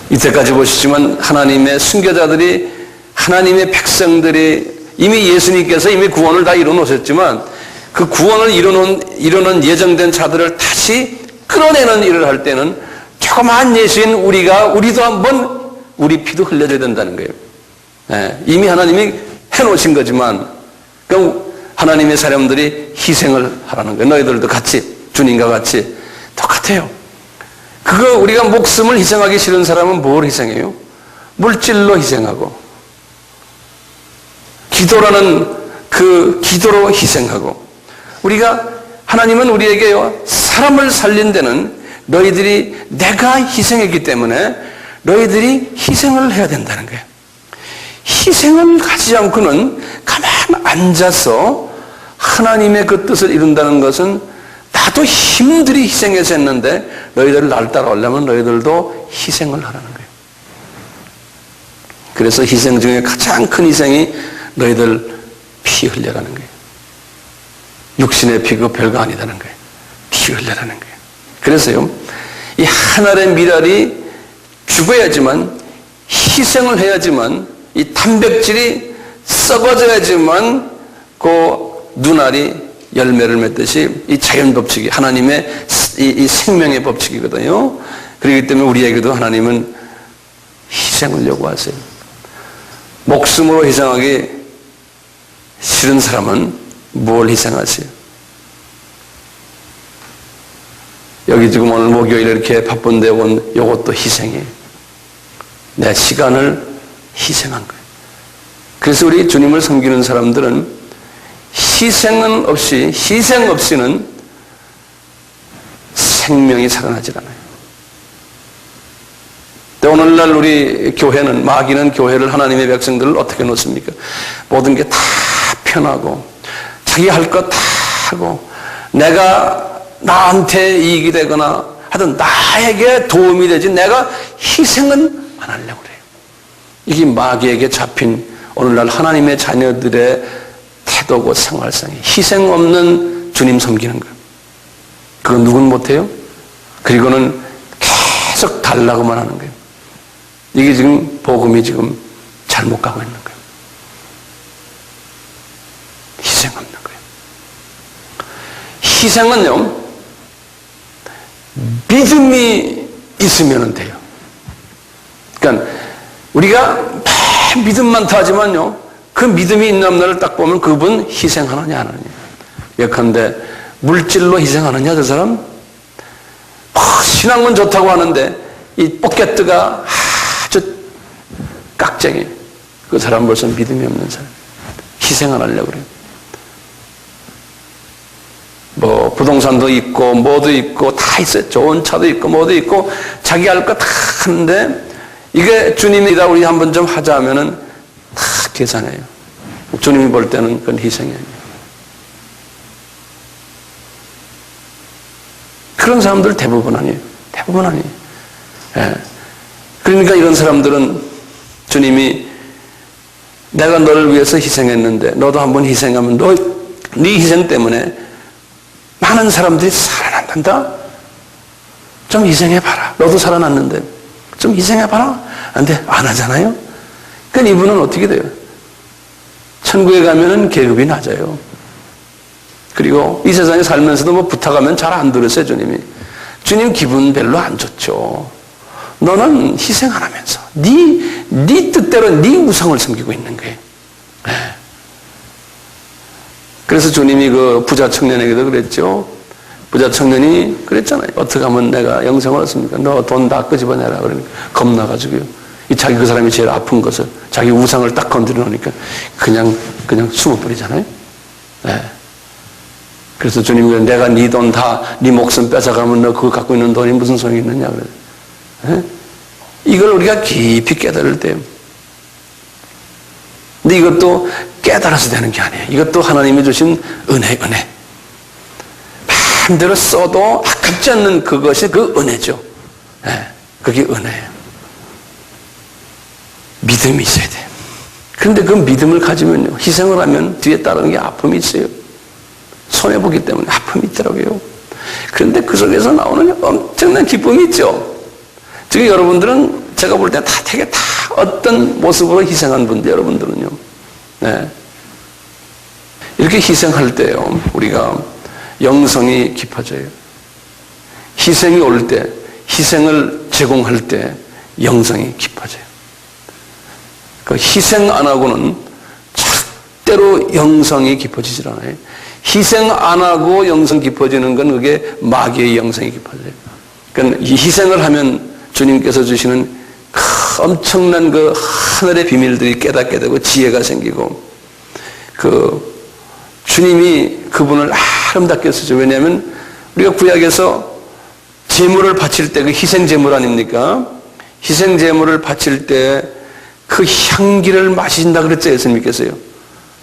이때까지 보시지만 하나님의 순교자들이, 하나님의 백성들이 이미 예수님께서 이미 구원을 다 이뤄놓으셨지만 그 구원을 이뤄놓은 예정된 자들을 다시 끌어내는 일을 할 때는 조그마한 예수인 우리도 한번 우리 피도 흘려줘야 된다는 거예요. 이미 하나님이 해놓으신 거지만 그럼 하나님의 사람들이 희생을 하라는 거예요. 너희들도 같이, 주님과 같이 똑같아요. 우리가 목숨을 희생하기 싫은 사람은 뭘 희생해요? 물질로 희생하고, 기도라는 그 기도로 희생하고, 하나님은 우리에게요, 사람을 살린 데는 너희들이 내가 희생했기 때문에 너희들이 희생을 해야 된다는 거예요. 희생을 가지지 않고는 가만 앉아서 하나님의 그 뜻을 이룬다는 것은 나도 힘들이 희생해서 했는데 너희들 날 따라오려면 너희들도 희생을 하라는 거예요. 그래서 희생 중에 가장 큰 희생이 너희들 피 흘려라는 거예요. 육신의 피 그거 별거 아니다는 거예요. 피 흘려라는 거예요. 그래서요, 이 한 알의 밀알이 죽어야지만, 희생을 해야지만, 이 단백질이 썩어져야지만 그 눈알이 열매를 맺듯이 이 자연 법칙이 하나님의 이 생명의 법칙이거든요. 그렇기 때문에 우리에게도 하나님은 희생을 요구하세요. 목숨으로 희생하기 싫은 사람은 뭘 희생하세요? 여기 지금 오늘 목요일 이렇게 바쁜데 온 이것도 희생이에요. 내 시간을 희생한 거예요. 그래서 우리 주님을 섬기는 사람들은 희생 없이는 생명이 살아나질 않아요. 오늘날 우리 교회는, 마귀는 교회를, 하나님의 백성들을 어떻게 놓습니까? 모든 게 다 편하고 자기 할 것 다 하고 내가 나한테 이익이 되거나 하여튼 나에게 도움이 되지 내가 희생은 안 하려고 그래요. 이게 마귀에게 잡힌 오늘날 하나님의 자녀들의 태도고 생활상이 희생 없는 주님 섬기는 거예요. 그건 누군 못해요? 그리고는 계속 달라고만 하는 거예요. 이게 지금 복음이 지금 잘못 가고 있는 거예요. 희생 없는 거예요. 희생은요, 믿음이 있으면 돼요. 그러니까 우리가 믿음 많다 하지만요, 그 믿음이 있는 없나를 딱 보면 그분 희생하느냐 안 하느냐. 예컨대 물질로 희생하느냐 저 사람? 신앙은 좋다고 하는데 이 포켓트가 아주 깍쟁이. 그 사람 벌써 믿음이 없는 사람. 희생 안 하려고 그래요. 뭐 부동산도 있고 뭐도 있고 다 있어요. 좋은 차도 있고 뭐도 있고 자기 할 거 다 하는데 이게 주님이다 우리 한번 좀 하자 하면은 다 계산해요. 주님이 볼 때는 그건 희생이 아니에요. 그런 사람들 대부분 아니에요. 대부분 아니에요. 예. 그러니까 이런 사람들은 주님이 내가 너를 위해서 희생했는데 너도 한번 희생하면 네 희생 때문에 많은 사람들이 살아난단다. 좀 희생해봐라. 너도 살아났는데 좀 희생해봐라. 근데 안 하잖아요. 그러니까 이분은 어떻게 돼요? 천국에 가면은 계급이 낮아요. 그리고 이 세상에 살면서도 뭐 부탁하면 잘 안 들으세요, 주님이. 주님 기분 별로 안 좋죠. 너는 희생 안 하면서 네 뜻대로 네 우상을 섬기고 있는 거예요. 네. 그래서 주님이 그 부자 청년에게도 그랬죠. 부자 청년이 그랬잖아요. 어떻게 하면 내가 영생을 얻습니까? 너 돈 다 끄집어내라. 그러니까 겁나가지고요. 자기 그 사람이 제일 아픈 것을 자기 우상을 딱 건드려 놓으니까 그냥 숨어버리잖아요. 네. 그래서 주님이 내가 네 돈 다 네 목숨 뺏어가면 너 그거 갖고 있는 돈이 무슨 소용이 있느냐 그래요. 네? 이걸 우리가 깊이 깨달을 때, 근데 이것도 깨달아서 되는 게 아니에요. 이것도 하나님이 주신 은혜. 마음대로 써도 아깝지 않는 그것이 그 은혜죠. 네, 그게 은혜예요. 믿음이 있어야 돼요. 그런데 그 믿음을 가지면요, 희생을 하면 뒤에 따르는 게 아픔이 있어요. 손해보기 때문에 아픔이 있더라고요. 그런데 그 속에서 나오는 엄청난 기쁨이 있죠. 지금 여러분들은 제가 볼 때 되게 어떤 모습으로 희생한 분들, 여러분들은요. 네. 이렇게 희생할 때요, 우리가 영성이 깊어져요. 희생이 올 때, 희생을 제공할 때 영성이 깊어져요. 그 희생 안 하고는 절대로 영성이 깊어지질 않아요. 희생 안 하고 영성 깊어지는 건 그게 마귀의 영성이 깊어져요. 그러니까 이 희생을 하면 주님께서 주시는 엄청난 그 하늘의 비밀들이 깨닫게 되고 지혜가 생기고 그 주님이 그분을 아름답게 쓰죠. 왜냐하면 우리가 구약에서 제물을 바칠 때 그 희생 제물 아닙니까? 희생 제물을 바칠 때 그 향기를 마신다 그랬죠. 예수님께서요.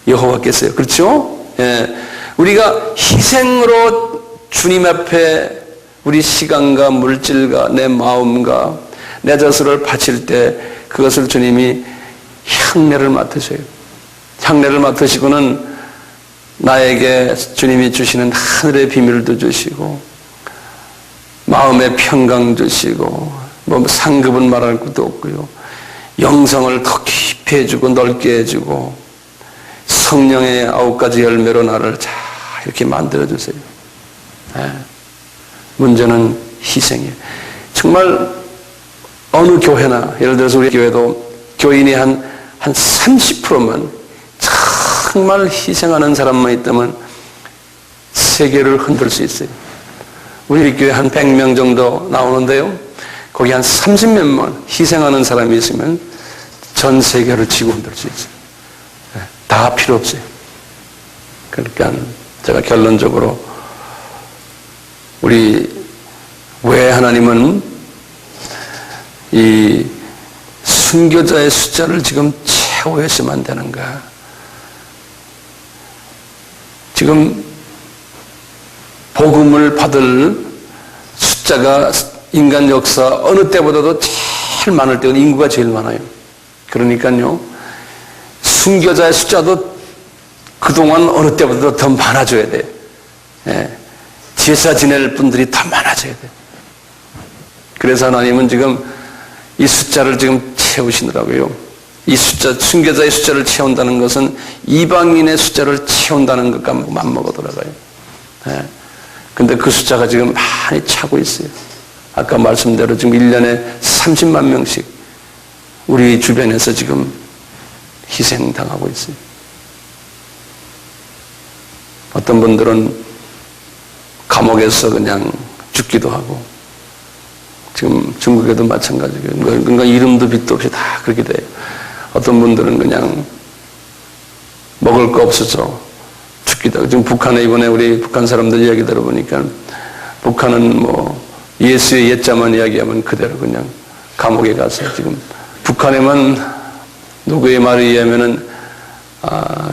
여호와께서요. 그렇죠? 예. 우리가 희생으로 주님 앞에 우리 시간과 물질과 내 마음과 내 자수를 바칠 때 그것을 주님이 향내를 맡으셔요. 향내를 맡으시고는 나에게 주님이 주시는 하늘의 비밀도 주시고 마음의 평강 주시고 뭐 상급은 말할 것도 없고요. 영성을 더 깊이 해주고 넓게 해주고 성령의 9가지 열매로 나를 잘 이렇게 만들어주세요. 네. 문제는 희생이에요. 정말 어느 교회나, 예를 들어서 우리 교회도 교인이 한 30%만 정말 희생하는 사람만 있다면 세계를 흔들 수 있어요. 우리 교회 한 100명 정도 나오는데요. 거기 한 30명만 희생하는 사람이 있으면 전 세계를 지고 흔들 수 있어요. 다 필요 없어요. 그러니까 제가 결론적으로 왜 하나님은 이 순교자의 숫자를 지금 채워야만 안 되는가? 지금 복음을 받을 숫자가 인간 역사 어느 때보다도 제일 많을 때는 인구가 제일 많아요. 그러니까요, 순교자의 숫자도 그동안 어느 때보다도 더 많아져야 돼요. 예. 제사 지낼 분들이 더 많아져야 돼요. 그래서 하나님은 지금 이 숫자를 지금 채우시느라고요. 이 숫자, 순교자의 숫자를 채운다는 것은 이방인의 숫자를 채운다는 것과 맞먹어 돌아가요. 예. 근데 그 숫자가 지금 많이 차고 있어요. 아까 말씀대로 지금 1년에 30만 명씩 우리 주변에서 지금 희생당하고 있어요. 어떤 분들은 감옥에서 그냥 죽기도 하고, 지금 중국에도 마찬가지예요. 그러니까 이름도 빛도 없이 다 그렇게 돼요. 어떤 분들은 그냥 먹을 거 없어서 죽기도 하고, 지금 북한에 이번에 우리 북한 사람들 이야기 들어보니까 북한은 뭐 예수의 옛자만 이야기하면 그대로 그냥 감옥에 가서 지금 북한에만 누구의 말에 의하면은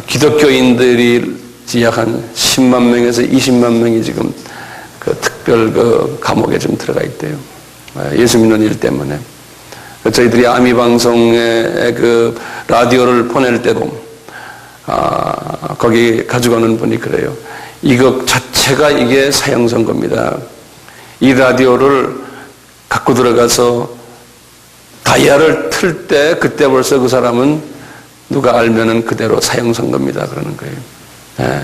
기독교인들이 약 한 10만 명에서 20만 명이 지금 그 특별 그 감옥에 좀 들어가 있대요. 예수 믿는 일 때문에. 저희들이 아미 방송에 그 라디오를 보낼 때도 거기 가져가는 분이 그래요. 이것 자체가 이게 사형선고입니다. 이 라디오를 갖고 들어가서 다이아를 틀 때 그때 벌써 그 사람은 누가 알면은 그대로 사형선고입니다. 그러는 거예요. 예.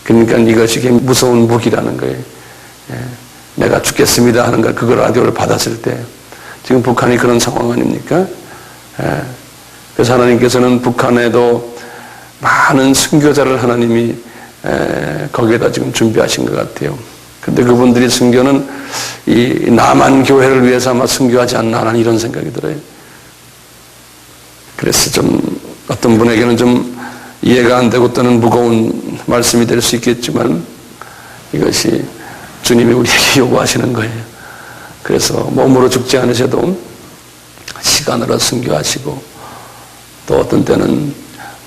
그러니까 이것이 무서운 무기라는 거예요. 예. 내가 죽겠습니다 하는 걸 그걸 라디오를 받았을 때 지금 북한이 그런 상황 아닙니까? 예. 그래서 하나님께서는 북한에도 많은 순교자를 하나님이 거기에다 지금 준비하신 것 같아요. 근데 그분들이 순교는 이 남한 교회를 위해서 아마 순교하지 않나 하는 이런 생각이 들어요. 그래서 좀 어떤 분에게는 좀 이해가 안 되고 또는 무거운 말씀이 될 수 있겠지만 이것이 주님이 우리에게 요구하시는 거예요. 그래서 몸으로 죽지 않으셔도 시간으로 순교하시고, 또 어떤 때는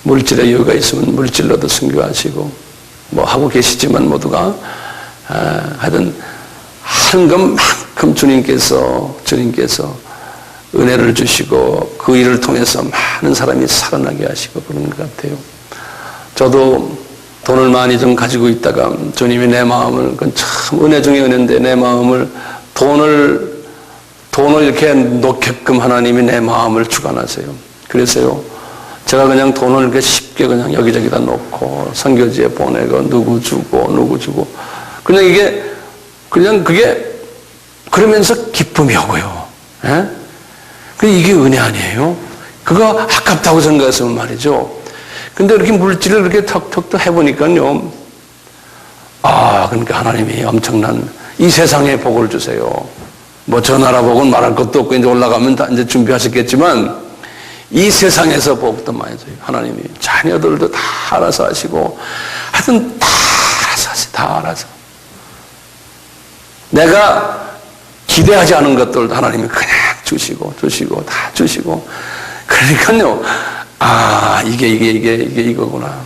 물질의 여유가 있으면 물질로도 순교하시고 뭐 하고 계시지만 모두가 하여튼 하는 것만큼 주님께서 은혜를 주시고 그 일을 통해서 많은 사람이 살아나게 하시고 그런 것 같아요. 저도 돈을 많이 좀 가지고 있다가 주님이 내 마음을, 그건 참 은혜 중에 은혜인데, 내 마음을 돈을 이렇게 놓게끔 하나님이 내 마음을 주관하세요. 그래서요, 제가 그냥 돈을 이렇게 쉽게 그냥 여기저기다 놓고 선교지에 보내고 누구 주고 그냥 그게 그러면서 기쁨이 오고요. 예? 이게 은혜 아니에요? 그거 아깝다고 생각했으면 말이죠. 근데 이렇게 물질을 이렇게 턱턱 해보니까요, 그러니까 하나님이 엄청난 이 세상에 복을 주세요. 뭐 저 나라 복은 말할 것도 없고 이제 올라가면 다 이제 준비하셨겠지만 이 세상에서 복도 많이 줘요. 하나님이 자녀들도 다 알아서 하시고, 하여튼 다 알아서 하세요. 다 알아서. 내가 기대하지 않은 것들도 하나님이 그냥 주시고 다 주시고. 그러니까요, 이게 이거구나.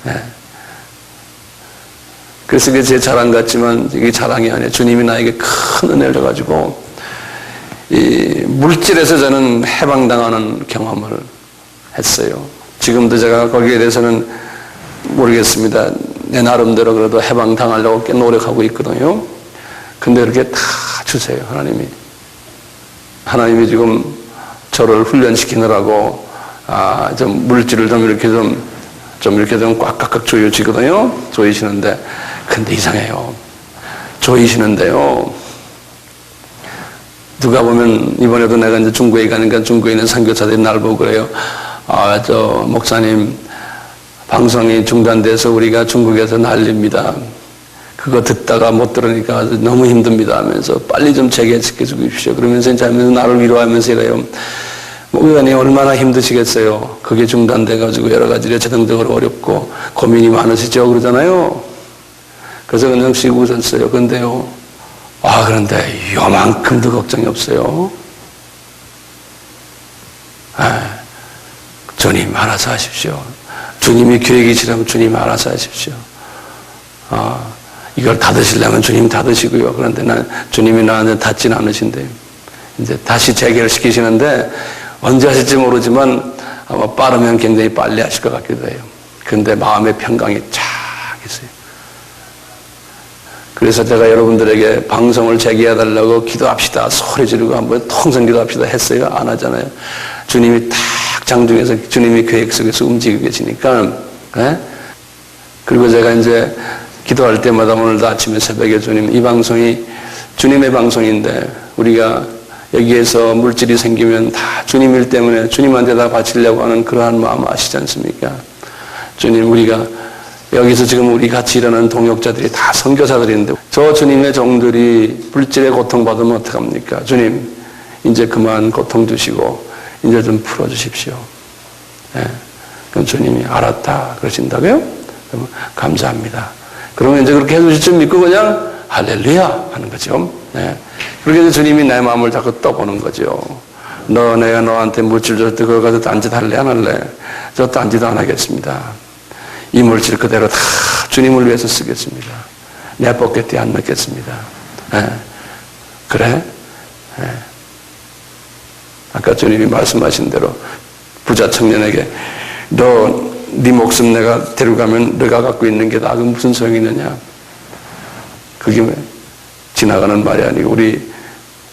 네. 그래서 이게 제 자랑 같지만 이게 자랑이 아니에요. 주님이 나에게 큰 은혜를 줘가지고 이 물질에서 저는 해방당하는 경험을 했어요. 지금도 제가 거기에 대해서는 모르겠습니다. 내 나름대로 그래도 해방당하려고 꽤 노력하고 있거든요. 근데 이렇게 다 주세요, 하나님이. 하나님이 지금 저를 훈련시키느라고 좀 물질을 좀 이렇게 좀 좀 이렇게 되면 꽉꽉꽉 조여지거든요. 조이시는데, 근데 이상해요. 조이시는데요. 누가 보면 이번에도 내가 이제 중국에 가니까 중국에 있는 선교사들이 날 보고 그래요. 목사님 방송이 중단돼서 우리가 중국에서 난립니다. 그거 듣다가 못 들으니까 너무 힘듭니다 하면서 빨리 좀 재개시켜 주십시오. 그러면서 이제 하면서 나를 위로하면서 이래요. 의원님 얼마나 힘드시겠어요. 그게 중단돼가지고 여러 가지로 재정적으로 어렵고 고민이 많으시죠. 그러잖아요. 그래서 그냥 쉬고 웃었어요. 근데요. 그런데 요만큼도 걱정이 없어요. 주님 알아서 하십시오. 주님이 계획이시라면 주님 알아서 하십시오. 이걸 닫으시려면 주님 닫으시고요. 그런데 주님이 나한테 닫진 않으신대요. 이제 다시 재결시키시는데 언제 하실지 모르지만 아마 빠르면 굉장히 빨리 하실 것 같기도 해요. 근데 마음의 평강이 쫙 있어요. 그래서 제가 여러분들에게 방송을 재개해달라고 기도합시다. 소리 지르고 한번 통성 기도합시다 했어요? 안 하잖아요. 주님이 딱 장중에서 주님이 계획 속에서 움직이고 계시니까. 그리고 제가 이제 기도할 때마다 오늘도 아침에 새벽에 주님, 이 방송이 주님의 방송인데 우리가 여기에서 물질이 생기면 다 주님 일 때문에 주님한테 다 바치려고 하는 그러한 마음 아시지 않습니까? 주님, 우리가 여기서 지금 우리 같이 일하는 동역자들이 다 선교사들인데 저 주님의 종들이 물질에 고통받으면 어떡합니까? 주님, 이제 그만 고통 주시고 이제 좀 풀어주십시오. 그럼 주님이 알았다 그러신다고요? 그러면 감사합니다. 그러면 이제 그렇게 해주실 줄 믿고 그냥 할렐루야 하는 거죠. 그렇게 해서 주님이 내 마음을 자꾸 떠보는 거죠. 내가 너한테 물질 줬을 때 그거 가서 딴짓 할래 안 할래? 저 딴짓 안 하겠습니다. 이 물질 그대로 다 주님을 위해서 쓰겠습니다. 내 포켓에 안 넣겠습니다. 그래? 아까 주님이 말씀하신 대로 부자 청년에게 네 목숨 내가 데려가면 너가 갖고 있는 게 다 그 무슨 소용이 있느냐? 그게 지나가는 말이 아니고 우리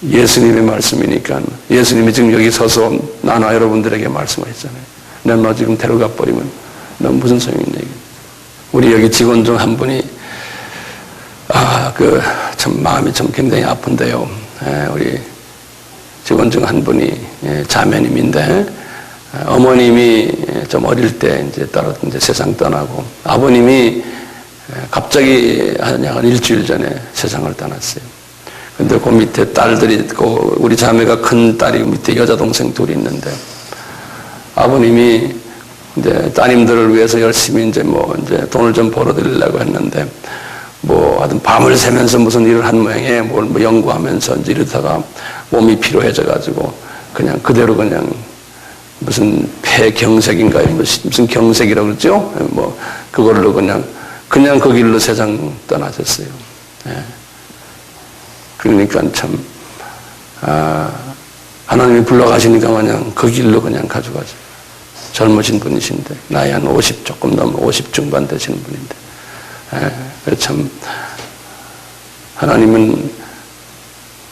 예수님의 말씀이니까 예수님이 지금 여기 서서 나나 여러분들에게 말씀하셨잖아요. 내가 너 지금 데려가 버리면 너 무슨 소용이 있냐? 우리 여기 직원 중 한 분이 참 마음이 좀 굉장히 아픈데요. 우리 직원 중 한 분이 자매님인데 어머님이 좀 어릴 때 이제 세상 떠나고 아버님이 갑자기 한 일주일 전에 세상을 떠났어요. 근데 그 밑에 딸들이 있고 우리 자매가 큰 딸이 밑에 여자 동생 둘이 있는데 아버님이 이제 따님들을 위해서 열심히 이제 돈을 좀 벌어드리려고 했는데 하여튼 밤을 새면서 무슨 일을 한 모양에 뭘 연구하면서 이제 이러다가 몸이 피로해져가지고 그냥 그대로 그냥 무슨 폐경색인가요? 무슨 경색이라고 그러죠? 그걸로 그냥 그 길로 세상 떠나셨어요. 그러니까 참, 하나님이 불러가시니까 그냥 그 길로 그냥 가져가죠. 젊으신 분이신데, 나이 한 50 조금 넘어 50 중반 되시는 분인데. 참, 하나님은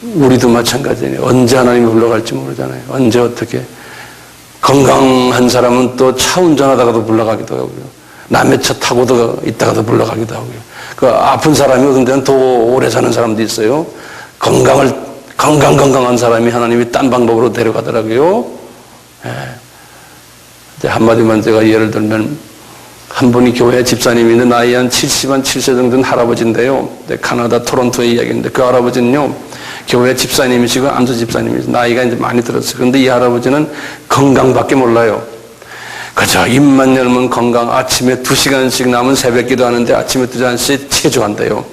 우리도 마찬가지예요. 언제 하나님이 불러갈지 모르잖아요. 언제 어떻게. 건강한 사람은 또 차 운전하다가도 불러가기도 하고요. 남의 차 타고도 있다가도 불러가기도 하고요. 그 아픈 사람이 어떤 데는 더 오래 사는 사람도 있어요. 건강한 사람이 하나님이 딴 방법으로 데려가더라고요. 한마디만 제가 예를 들면 한 분이 교회 집사님인데 나이 한 70세 정도 된 할아버지인데요. 카나다 토론토의 이야기인데 그 할아버지는요. 교회 집사님이시고 암수 집사님이시고 나이가 이제 많이 들었어요. 그런데 이 할아버지는 건강밖에 몰라요. 그저 입만 열면 건강. 아침에 2시간씩 남은 새벽 기도하는데 아침에 2시간씩 체조한대요.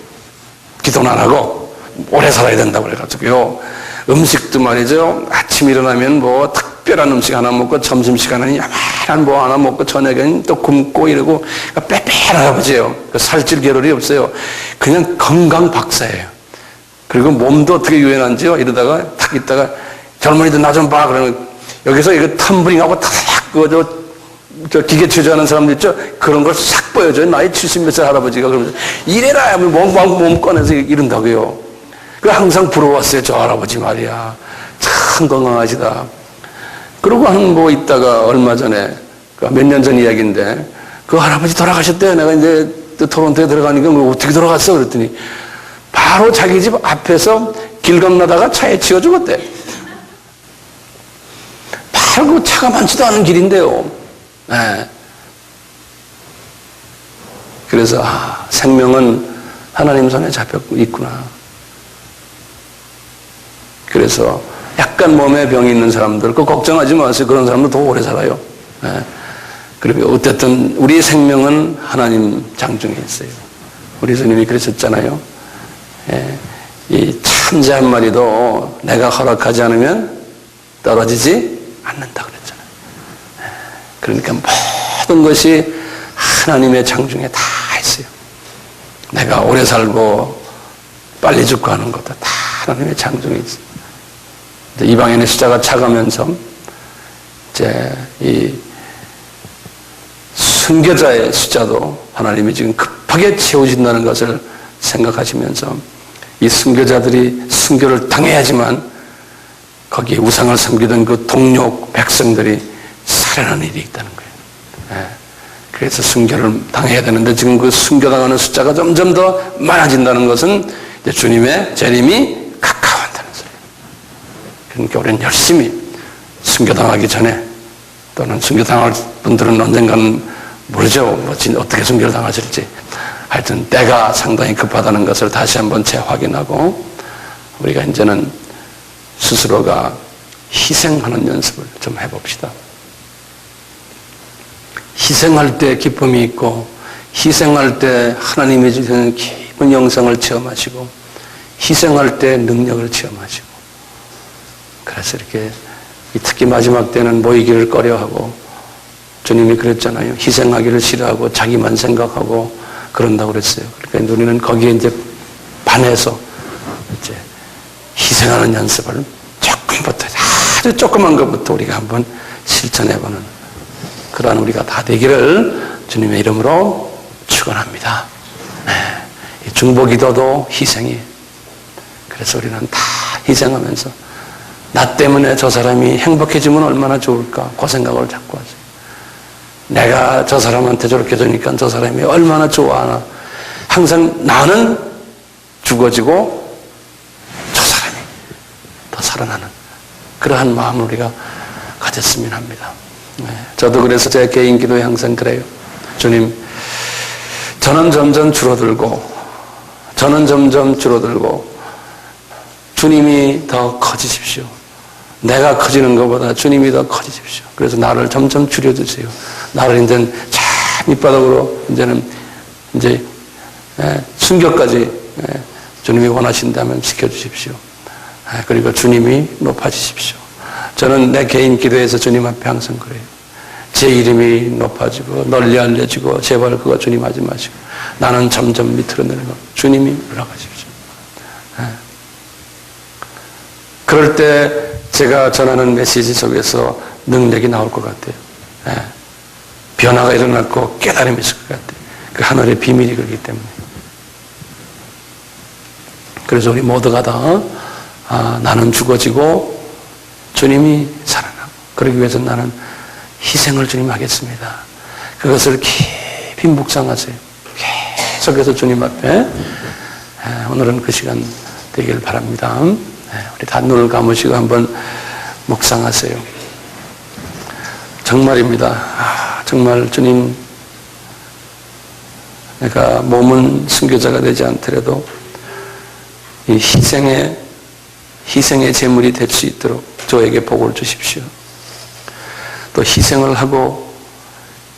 기도는 안 하고 오래 살아야 된다고 그래가지고요. 음식도 말이죠. 아침 일어나면 특별한 음식 하나 먹고 점심시간에는 야만한 하나 먹고 저녁에는 또 굶고 이러고 빼빼한 할아버지예요. 살찔 겨를이 없어요. 그냥 건강 박사예요. 그리고 몸도 어떻게 유연한지요. 이러다가 탁 있다가 젊은이들 나 좀 봐. 그러면 여기서 이거 텀블링하고 탁 저 기계 체조하는 사람들 있죠? 그런 걸 싹 보여줘요. 나이 70몇 살 할아버지가 그러면서 이래라 하면 몸 꺼내서 이런다고요. 그 항상 부러웠어요. 저 할아버지 말이야. 참 건강하시다. 그러고 있다가 얼마 전에 몇 년 전 이야기인데 그 할아버지 돌아가셨대요. 내가 이제 또 토론토에 들어가니까 어떻게 돌아갔어? 그랬더니 바로 자기 집 앞에서 길 건너다가 차에 치여 죽었대. 바로 그 차가 많지도 않은 길인데요. 네. 그래서 생명은 하나님 손에 잡혀 있구나. 그래서 약간 몸에 병이 있는 사람들, 그 걱정하지 마세요. 그런 사람들 더 오래 살아요. 네. 그리고 어쨌든 우리 생명은 하나님 장중에 있어요. 우리 스님이 그러셨잖아요. 예. 이 참새 한 마리도 내가 허락하지 않으면 떨어지지 않는다 그랬잖아요. 예. 그러니까 모든 것이 하나님의 장중에 다 있어요. 내가 오래 살고 빨리 죽고 하는 것도 다 하나님의 장중에 있어요. 이방인의 숫자가 차가면서 이제 이 순교자의 숫자도 하나님이 지금 급하게 채우신다는 것을 생각하시면서 이 순교자들이 순교를 당해야지만 거기에 우상을 섬기던 그 동료 백성들이 살아나는 일이 있다는 거예요. 예. 그래서 순교를 당해야 되는데 지금 그 순교당하는 숫자가 점점 더 많아진다는 것은 이제 주님의 재림이 가까워한다는 소리예요. 그러니까 우리는 열심히 순교당하기 전에 또는 순교당할 분들은 언젠가는 모르죠. 어떻게 순교를 당하실지. 하여튼 때가 상당히 급하다는 것을 다시 한번 재확인하고 우리가 이제는 스스로가 희생하는 연습을 좀 해봅시다. 희생할 때 기쁨이 있고 희생할 때 하나님이 주시는 깊은 영성을 체험하시고 희생할 때 능력을 체험하시고 그래서 이렇게 특히 마지막 때는 모이기를 꺼려하고 주님이 그랬잖아요. 희생하기를 싫어하고 자기만 생각하고 그런다고 그랬어요. 그러니까 우리는 거기에 이제 반해서 이제 희생하는 연습을 조금부터 아주 조그만 것부터 우리가 한번 실천해보는 그러한 우리가 다 되기를 주님의 이름으로 축원합니다. 네. 중보기도도 희생이에요. 그래서 우리는 다 희생하면서 나 때문에 저 사람이 행복해지면 얼마나 좋을까 그 생각을 자꾸 하죠. 내가 저 사람한테 저렇게 되니까 저 사람이 얼마나 좋아하나. 항상 나는 죽어지고 저 사람이 더 살아나는 그러한 마음을 우리가 가졌으면 합니다. 네. 저도 그래서 제 개인 기도에 항상 그래요. 주님, 저는 점점 줄어들고 주님이 더 커지십시오. 내가 커지는 것보다 주님이 더 커지십시오. 그래서 나를 점점 줄여주세요. 나를 이제는 참 밑바닥으로 이제 순교까지 주님이 원하신다면 시켜주십시오. 그리고 주님이 높아지십시오. 저는 내 개인 기도에서 주님 앞에 항상 그래요. 제 이름이 높아지고 널리 알려지고 제발 그거 주님 하지 마시고 나는 점점 밑으로 내려가고 주님이 올라가십시오. 그럴 때 제가 전하는 메시지 속에서 능력이 나올 것 같아요. 변화가 일어났고 깨달음이 있을 것 같아요. 그 하늘의 비밀이 그렇기 때문에. 그래서 우리 모두가 다 나는 죽어지고 주님이 살아나고 그러기 위해서 나는 희생을 주님 하겠습니다. 그것을 깊이 묵상하세요. 계속해서 주님 앞에 오늘은 그 시간 되길 바랍니다. 우리 다 눈을 감으시고 한번 묵상하세요. 정말입니다. 정말 주님, 내가 몸은 순교자가 되지 않더라도 이 희생의 제물이 될 수 있도록 저에게 복을 주십시오. 또 희생을 하고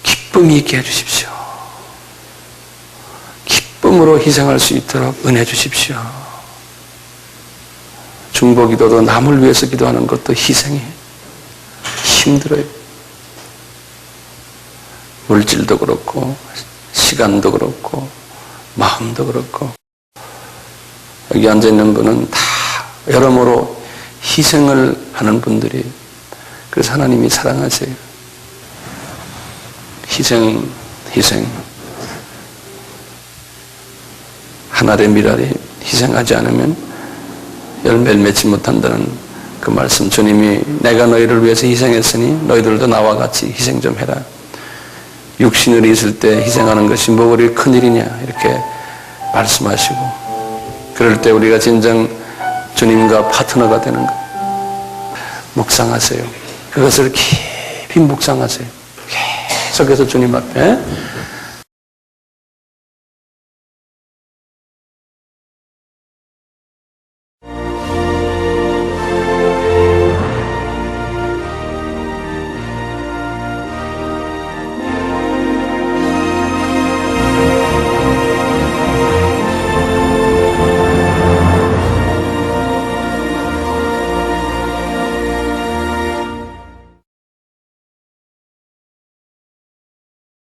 기쁨이 있게 해주십시오. 기쁨으로 희생할 수 있도록 은혜 주십시오. 중보기도도 남을 위해서 기도하는 것도 희생이에요. 힘들어요. 물질도 그렇고 시간도 그렇고 마음도 그렇고 여기 앉아있는 분은 다 여러모로 희생을 하는 분들이에요. 그래서 하나님이 사랑하세요. 희생. 한 알의 밀알이 희생하지 않으면 열매를 맺지 못한다는 그 말씀. 주님이 내가 너희를 위해서 희생했으니 너희들도 나와 같이 희생 좀 해라. 육신으로 있을 때 희생하는 것이 뭐 그리 큰일이냐 이렇게 말씀하시고, 그럴 때 우리가 진정 주님과 파트너가 되는 것 묵상하세요. 그것을 깊이 묵상하세요. 계속해서 주님 앞에